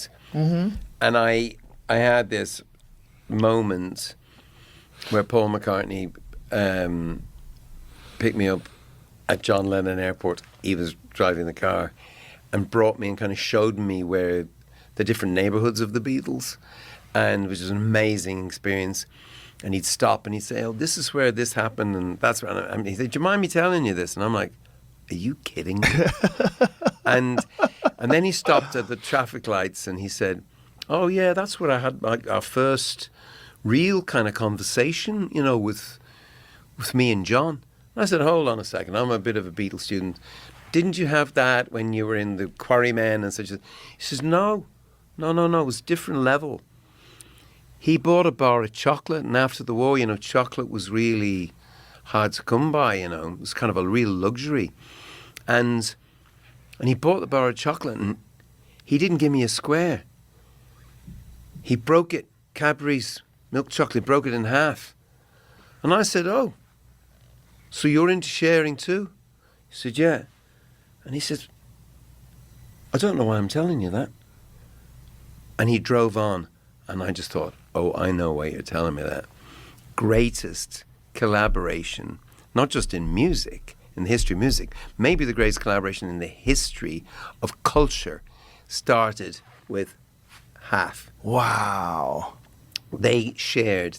band. Mm-hmm. And I had this moment where Paul McCartney picked me up at John Lennon Airport. He was driving the car and brought me and kind of showed me where the different neighborhoods of the Beatles, and which was an amazing experience. And he'd stop and he'd say, "Oh, this is where this happened," and that's where. And he said, "Do you mind me telling you this?" And I'm like, "Are you kidding me?" and then he stopped at the traffic lights and he said, "Oh yeah, that's where I had our first real kind of conversation, with me and John." And I said, "Hold on a second, I'm a bit of a Beatles student. Didn't you have that when you were in the Quarrymen and such?" He says, No, it was a different level. He bought a bar of chocolate, and after the war, chocolate was really hard to come by, It was kind of a real luxury. And he bought the bar of chocolate, and he didn't give me a square. He broke it, Cadbury's milk chocolate, broke it in half. And I said, "Oh, so you're into sharing too?" He said, "Yeah." And he said, "I don't know why I'm telling you that." And he drove on, and I just thought, "Oh, I know why you're telling me that." Greatest collaboration, not just in music, in the history of music, maybe the greatest collaboration in the history of culture started with half. Wow. They shared